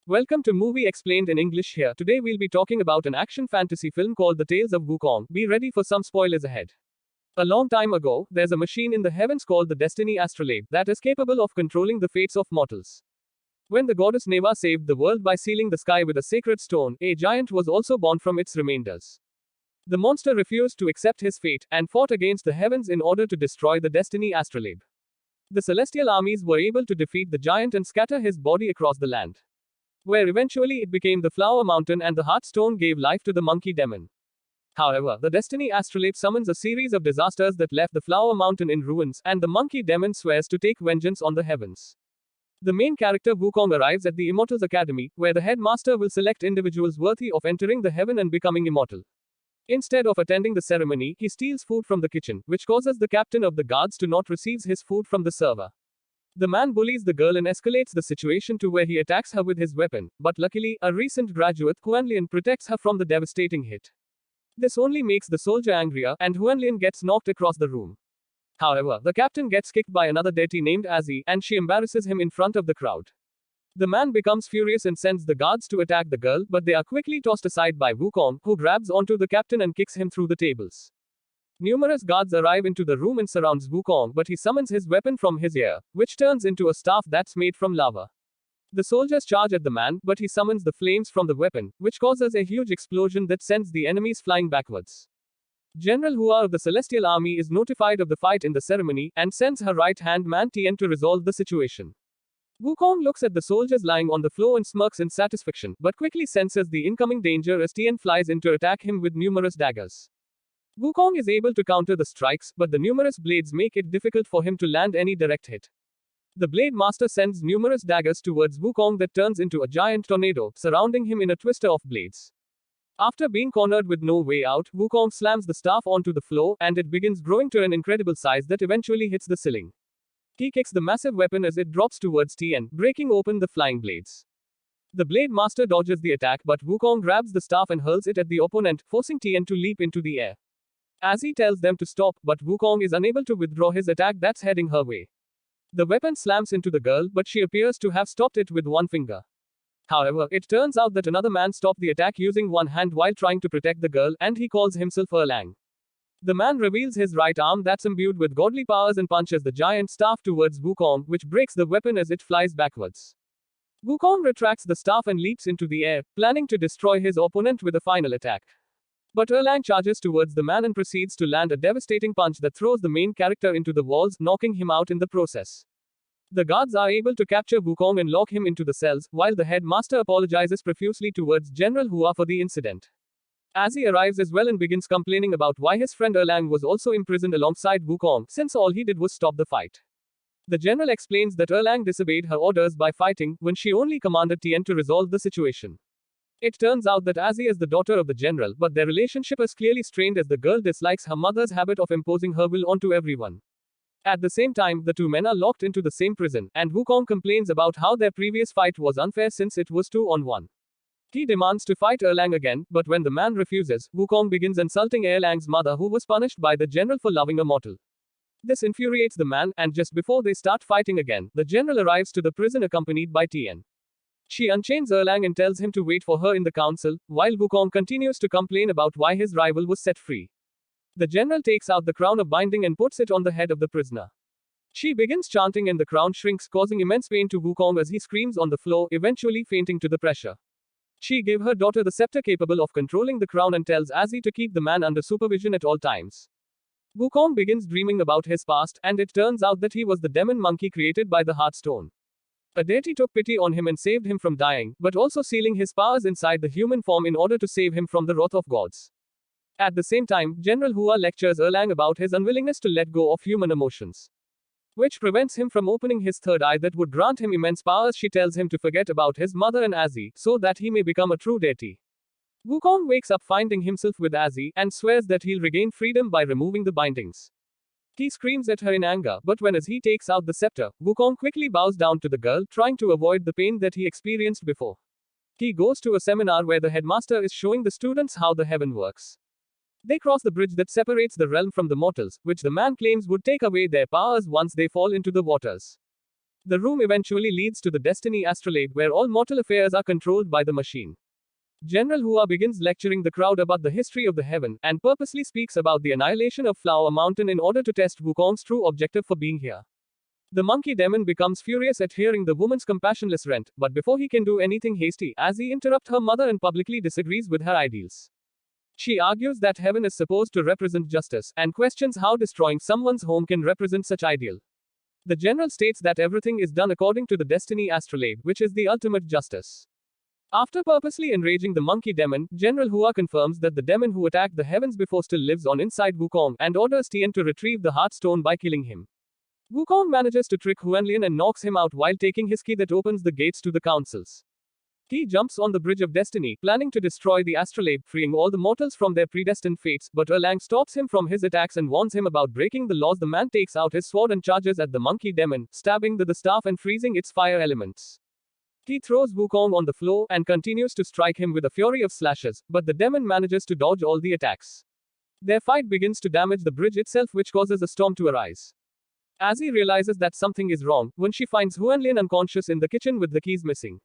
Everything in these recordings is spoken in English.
Welcome to Movie Explained in English here. Today we'll be talking about an action fantasy film called The Tales of Wukong. Be ready for some spoilers ahead. A long time ago, there's a machine in the heavens called the Destiny Astrolabe that is capable of controlling the fates of mortals. When the goddess Neva saved the world by sealing the sky with a sacred stone, a giant was also born from its remainders. The monster refused to accept his fate and fought against the heavens in order to destroy the Destiny Astrolabe. The celestial armies were able to defeat the giant and scatter his body across the land, where eventually it became the Flower Mountain and the Heart Stone gave life to the monkey demon. However, the Destiny Astrolabe summons a series of disasters that left the Flower Mountain in ruins, and the monkey demon swears to take vengeance on the heavens. The main character Wukong arrives at the Immortals Academy, where the headmaster will select individuals worthy of entering the heaven and becoming immortal. Instead of attending the ceremony, he steals food from the kitchen, which causes the captain of the guards to not receive his food from the server. The man bullies the girl and escalates the situation to where he attacks her with his weapon, but luckily, a recent graduate, Huanlian, protects her from the devastating hit. This only makes the soldier angrier, and Huanlian gets knocked across the room. However, the captain gets kicked by another deity named Azzy, and she embarrasses him in front of the crowd. The man becomes furious and sends the guards to attack the girl, but they are quickly tossed aside by Wukong, who grabs onto the captain and kicks him through the tables. Numerous guards arrive into the room and surrounds Wukong, but he summons his weapon from his ear, which turns into a staff that's made from lava. The soldiers charge at the man, but he summons the flames from the weapon, which causes a huge explosion that sends the enemies flying backwards. General Hua of the Celestial Army is notified of the fight in the ceremony, and sends her right-hand man Tien to resolve the situation. Wukong looks at the soldiers lying on the floor and smirks in satisfaction, but quickly senses the incoming danger as Tien flies in to attack him with numerous daggers. Wukong is able to counter the strikes, but the numerous blades make it difficult for him to land any direct hit. The Blade Master sends numerous daggers towards Wukong that turns into a giant tornado, surrounding him in a twister of blades. After being cornered with no way out, Wukong slams the staff onto the floor, and it begins growing to an incredible size that eventually hits the ceiling. He kicks the massive weapon as it drops towards Tien, breaking open the flying blades. The Blade Master dodges the attack, but Wukong grabs the staff and hurls it at the opponent, forcing Tien to leap into the air. Azzy tells them to stop, but Wukong is unable to withdraw his attack that's heading her way. The weapon slams into the girl, but she appears to have stopped it with one finger. However, it turns out that another man stopped the attack using one hand while trying to protect the girl, and he calls himself Erlang. The man reveals his right arm that's imbued with godly powers and punches the giant staff towards Wukong, which breaks the weapon as it flies backwards. Wukong retracts the staff and leaps into the air, planning to destroy his opponent with a final attack. But Erlang charges towards the man and proceeds to land a devastating punch that throws the main character into the walls, knocking him out in the process. The guards are able to capture Wukong and lock him into the cells, while the headmaster apologizes profusely towards General Hua for the incident. Azzy arrives as well and begins complaining about why his friend Erlang was also imprisoned alongside Wukong, since all he did was stop the fight. The general explains that Erlang disobeyed her orders by fighting, when she only commanded Tien to resolve the situation. It turns out that Azzy is the daughter of the general, but their relationship is clearly strained as the girl dislikes her mother's habit of imposing her will onto everyone. At the same time, the two men are locked into the same prison, and Wukong complains about how their previous fight was unfair since it was 2-on-1. He demands to fight Erlang again, but when the man refuses, Wukong begins insulting Erlang's mother, who was punished by the general for loving a mortal. This infuriates the man, and just before they start fighting again, the general arrives to the prison accompanied by Tien. She unchains Erlang and tells him to wait for her in the council, while Wukong continues to complain about why his rival was set free. The general takes out the crown of binding and puts it on the head of the prisoner. She begins chanting and the crown shrinks, causing immense pain to Wukong as he screams on the floor, eventually fainting to the pressure. She gave her daughter the scepter capable of controlling the crown and tells Azzy to keep the man under supervision at all times. Wukong begins dreaming about his past, and it turns out that he was the demon monkey created by the Heart Stone. A deity took pity on him and saved him from dying, but also sealing his powers inside the human form in order to save him from the wrath of gods. At the same time, General Hua lectures Erlang about his unwillingness to let go of human emotions, which prevents him from opening his third eye that would grant him immense powers. She tells him to forget about his mother and Azzy, so that he may become a true deity. Wukong wakes up finding himself with Azzy, and swears that he'll regain freedom by removing the bindings. He screams at her in anger, but as he takes out the scepter, Wukong quickly bows down to the girl, trying to avoid the pain that he experienced before. He goes to a seminar where the headmaster is showing the students how the heaven works. They cross the bridge that separates the realm from the mortals, which the man claims would take away their powers once they fall into the waters. The room eventually leads to the Destiny astrolabe, where all mortal affairs are controlled by the machine. General Hua begins lecturing the crowd about the history of the heaven, and purposely speaks about the annihilation of Flower Mountain in order to test Wukong's true objective for being here. The monkey demon becomes furious at hearing the woman's compassionless rant, but before he can do anything hasty, as he interrupts her mother and publicly disagrees with her ideals. She argues that heaven is supposed to represent justice, and questions how destroying someone's home can represent such ideal. The general states that everything is done according to the Destiny astrolabe, which is the ultimate justice. After purposely enraging the monkey demon, General Hua confirms that the demon who attacked the heavens before still lives on inside Wukong, and orders Tian to retrieve the heart stone by killing him. Wukong manages to trick Huanlian and knocks him out while taking his key that opens the gates to the councils. He jumps on the Bridge of Destiny, planning to destroy the astrolabe, freeing all the mortals from their predestined fates, but Erlang stops him from his attacks and warns him about breaking the laws. The man takes out his sword and charges at the monkey demon, stabbing the staff and freezing its fire elements. He throws Wukong on the floor and continues to strike him with a fury of slashes, but the demon manages to dodge all the attacks. Their fight begins to damage the bridge itself, which causes a storm to arise. As he realizes that something is wrong, when she finds Huanlian unconscious in the kitchen with the keys missing.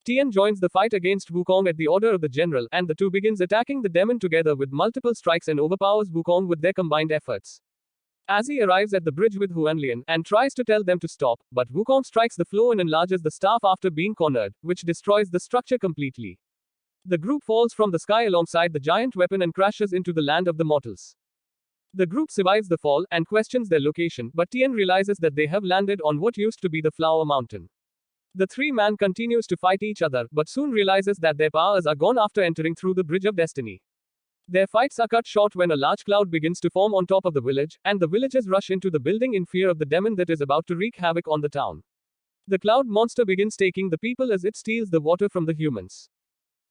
Tian joins the fight against Wukong at the order of the general, and the two begins attacking the demon together with multiple strikes and overpowers Wukong with their combined efforts. As he arrives at the bridge with Huanlian and tries to tell them to stop, but Wukong strikes the floor and enlarges the staff after being cornered, which destroys the structure completely. The group falls from the sky alongside the giant weapon and crashes into the land of the mortals. The group survives the fall and questions their location, but Tian realizes that they have landed on what used to be the Flower Mountain. The three-man continues to fight each other, but soon realizes that their powers are gone after entering through the Bridge of Destiny. Their fights are cut short when a large cloud begins to form on top of the village, and the villagers rush into the building in fear of the demon that is about to wreak havoc on the town. The cloud monster begins taking the people as it steals the water from the humans.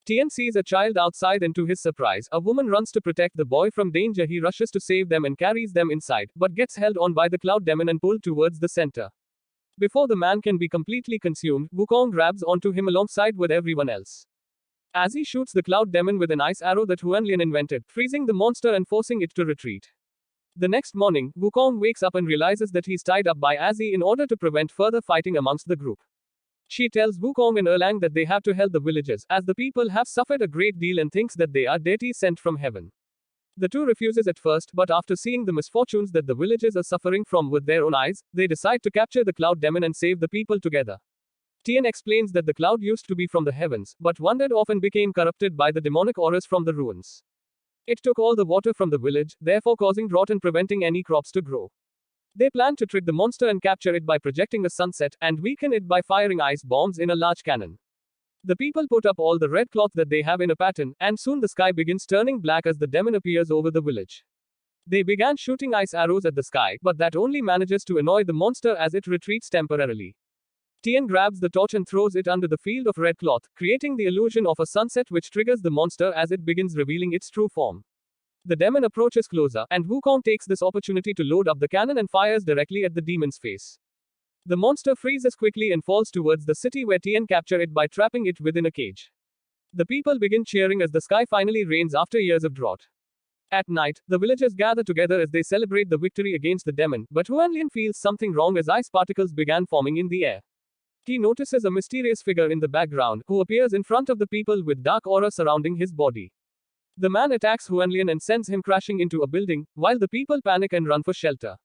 Tian sees a child outside, and to his surprise, a woman runs to protect the boy from danger. He rushes to save them and carries them inside, but gets held on by the cloud demon and pulled towards the center. Before the man can be completely consumed, Wukong grabs onto him alongside with everyone else. As he shoots the cloud demon with an ice arrow that Huanlian invented, freezing the monster and forcing it to retreat. The next morning, Wukong wakes up and realizes that he's tied up by Azzy in order to prevent further fighting amongst the group. She tells Wukong and Erlang that they have to help the villagers, as the people have suffered a great deal and thinks that they are deities sent from heaven. The two refuses at first, but after seeing the misfortunes that the villagers are suffering from with their own eyes, they decide to capture the cloud demon and save the people together. Tian explains that the cloud used to be from the heavens, but wandered off and became corrupted by the demonic auras from the ruins. It took all the water from the village, therefore causing drought and preventing any crops to grow. They plan to trick the monster and capture it by projecting a sunset, and weaken it by firing ice bombs in a large cannon. The people put up all the red cloth that they have in a pattern, and soon the sky begins turning black as the demon appears over the village. They began shooting ice arrows at the sky, but that only manages to annoy the monster as it retreats temporarily. Tian grabs the torch and throws it under the field of red cloth, creating the illusion of a sunset which triggers the monster as it begins revealing its true form. The demon approaches closer, and Wukong takes this opportunity to load up the cannon and fires directly at the demon's face. The monster freezes quickly and falls towards the city where Tian captures it by trapping it within a cage. The people begin cheering as the sky finally rains after years of drought. At night, the villagers gather together as they celebrate the victory against the demon, but Huanlian feels something wrong as ice particles began forming in the air. He notices a mysterious figure in the background, who appears in front of the people with dark aura surrounding his body. The man attacks Huanlian and sends him crashing into a building, while the people panic and run for shelter.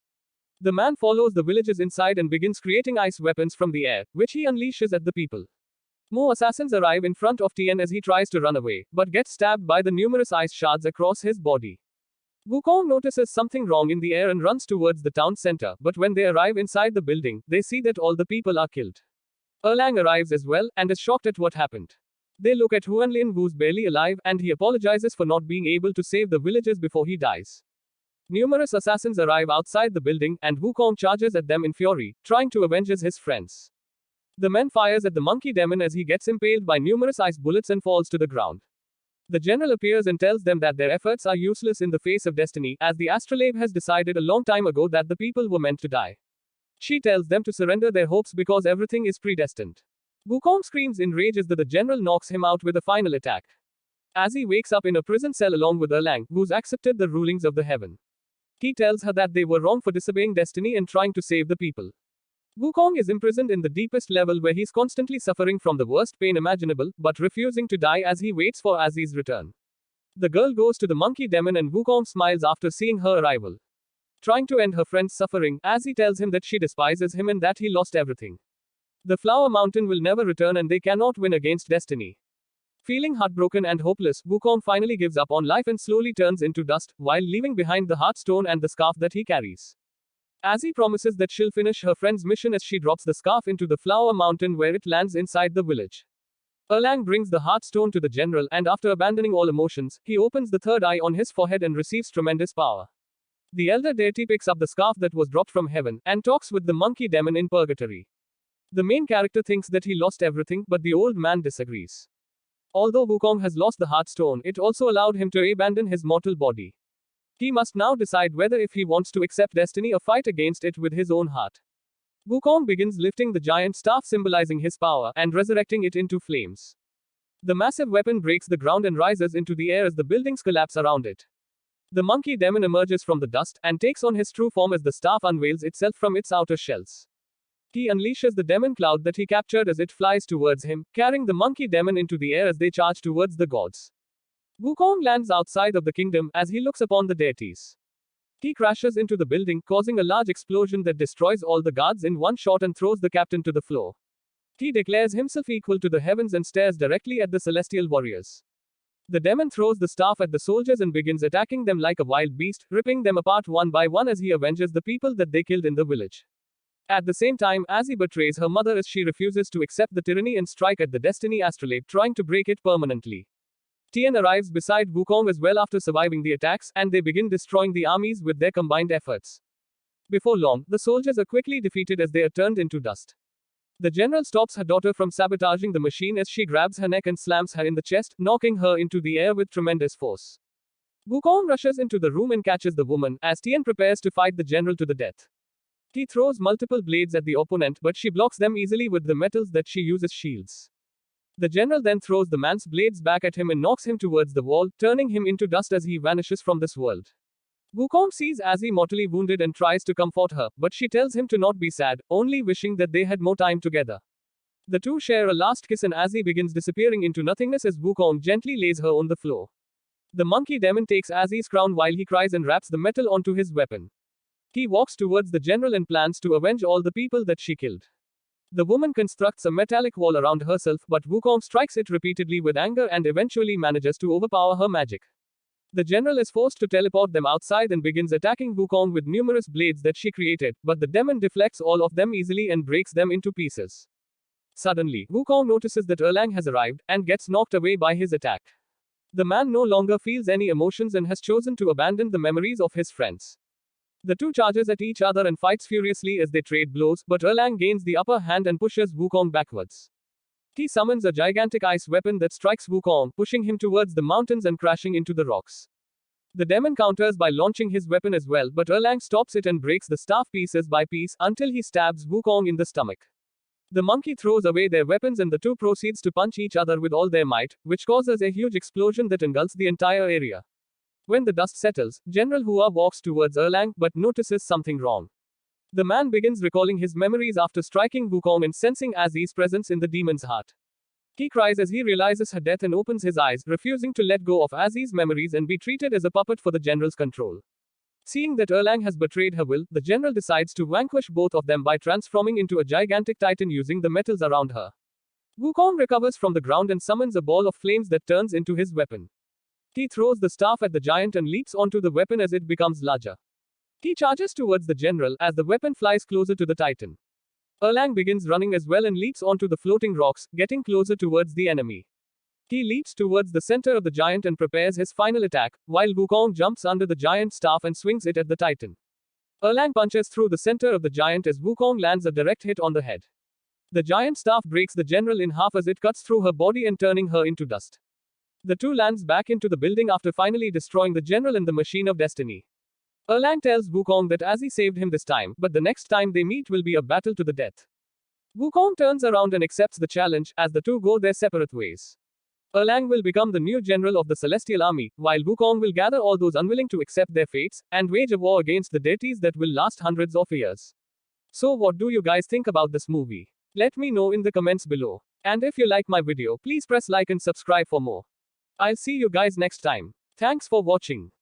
The man follows the villagers inside and begins creating ice weapons from the air, which he unleashes at the people. More assassins arrive in front of Tian as he tries to run away, but gets stabbed by the numerous ice shards across his body. Wukong notices something wrong in the air and runs towards the town center, but when they arrive inside the building, they see that all the people are killed. Erlang arrives as well, and is shocked at what happened. They look at Huanlian, who's barely alive, and he apologizes for not being able to save the villagers before he dies. Numerous assassins arrive outside the building, and Wukong charges at them in fury, trying to avenge his friends. The man fires at the monkey demon as he gets impaled by numerous ice bullets and falls to the ground. The general appears and tells them that their efforts are useless in the face of destiny, as the astrolabe has decided a long time ago that the people were meant to die. She tells them to surrender their hopes because everything is predestined. Wukong screams in rage as the general knocks him out with a final attack. As he wakes up in a prison cell along with Erlang, who's accepted the rulings of the heaven. He tells her that they were wrong for disobeying destiny and trying to save the people. Wukong is imprisoned in the deepest level where he's constantly suffering from the worst pain imaginable, but refusing to die as he waits for Azzy's return. The girl goes to the monkey demon and Wukong smiles after seeing her arrival. Trying to end her friend's suffering, Azzy tells him that she despises him and that he lost everything. The Flower Mountain will never return and they cannot win against destiny. Feeling heartbroken and hopeless, Wukong finally gives up on life and slowly turns into dust, while leaving behind the Heartstone and the scarf that he carries. Azzy promises that she'll finish her friend's mission as she drops the scarf into the Flower Mountain where it lands inside the village. Erlang brings the Heartstone to the general and after abandoning all emotions, he opens the third eye on his forehead and receives tremendous power. The elder deity picks up the scarf that was dropped from heaven and talks with the monkey demon in purgatory. The main character thinks that he lost everything, but the old man disagrees. Although Wukong has lost the Heartstone, it also allowed him to abandon his mortal body. He must now decide whether if he wants to accept destiny or fight against it with his own heart. Wukong begins lifting the giant staff symbolizing his power and resurrecting it into flames. The massive weapon breaks the ground and rises into the air as the buildings collapse around it. The monkey demon emerges from the dust and takes on his true form as the staff unveils itself from its outer shells. He unleashes the demon cloud that he captured as it flies towards him, carrying the monkey demon into the air as they charge towards the gods. Wukong lands outside of the kingdom as he looks upon the deities. He crashes into the building, causing a large explosion that destroys all the guards in one shot and throws the captain to the floor. He declares himself equal to the heavens and stares directly at the celestial warriors. The demon throws the staff at the soldiers and begins attacking them like a wild beast, ripping them apart one by one as he avenges the people that they killed in the village. At the same time, Azzy betrays her mother as she refuses to accept the tyranny and strike at the Destiny Astrolabe, trying to break it permanently. Tien arrives beside Wukong as well after surviving the attacks, and they begin destroying the armies with their combined efforts. Before long, the soldiers are quickly defeated as they are turned into dust. The general stops her daughter from sabotaging the machine as she grabs her neck and slams her in the chest, knocking her into the air with tremendous force. Wukong rushes into the room and catches the woman, as Tien prepares to fight the general to the death. He throws multiple blades at the opponent, but she blocks them easily with the metals that she uses shields. The general then throws the man's blades back at him and knocks him towards the wall, turning him into dust as he vanishes from this world. Wukong sees Azzy mortally wounded and tries to comfort her, but she tells him to not be sad, only wishing that they had more time together. The two share a last kiss and Azzy begins disappearing into nothingness as Wukong gently lays her on the floor. The monkey demon takes Azzy's crown while he cries and wraps the metal onto his weapon. He walks towards the general and plans to avenge all the people that she killed. The woman constructs a metallic wall around herself, but Wukong strikes it repeatedly with anger and eventually manages to overpower her magic. The general is forced to teleport them outside and begins attacking Wukong with numerous blades that she created, but the demon deflects all of them easily and breaks them into pieces. Suddenly, Wukong notices that Erlang has arrived, and gets knocked away by his attack. The man no longer feels any emotions and has chosen to abandon the memories of his friends. The two charges at each other and fights furiously as they trade blows, but Erlang gains the upper hand and pushes Wukong backwards. He summons a gigantic ice weapon that strikes Wukong, pushing him towards the mountains and crashing into the rocks. The demon counters by launching his weapon as well, but Erlang stops it and breaks the staff pieces by piece until he stabs Wukong in the stomach. The monkey throws away their weapons and the two proceeds to punch each other with all their might, which causes a huge explosion that engulfs the entire area. When the dust settles, General Hua walks towards Erlang but notices something wrong. The man begins recalling his memories after striking Wukong and sensing Azzy's presence in the demon's heart. He cries as he realizes her death and opens his eyes, refusing to let go of Azzy's memories and be treated as a puppet for the general's control. Seeing that Erlang has betrayed her will, the general decides to vanquish both of them by transforming into a gigantic titan using the metals around her. Wukong recovers from the ground and summons a ball of flames that turns into his weapon. He throws the staff at the giant and leaps onto the weapon as it becomes larger. He charges towards the general as the weapon flies closer to the titan. Erlang begins running as well and leaps onto the floating rocks, getting closer towards the enemy. He leaps towards the center of the giant and prepares his final attack, while Wukong jumps under the giant staff and swings it at the titan. Erlang punches through the center of the giant as Wukong lands a direct hit on the head. The giant staff breaks the general in half as it cuts through her body and turning her into dust. The two lands back into the building after finally destroying the general and the machine of destiny. Erlang tells Wukong that Azzy saved him this time, but the next time they meet will be a battle to the death. Wukong turns around and accepts the challenge, as the two go their separate ways. Erlang will become the new general of the Celestial Army, while Wukong will gather all those unwilling to accept their fates, and wage a war against the deities that will last hundreds of years. So what do you guys think about this movie? Let me know in the comments below. And if you like my video, please press like and subscribe for more. I'll see you guys next time. Thanks for watching.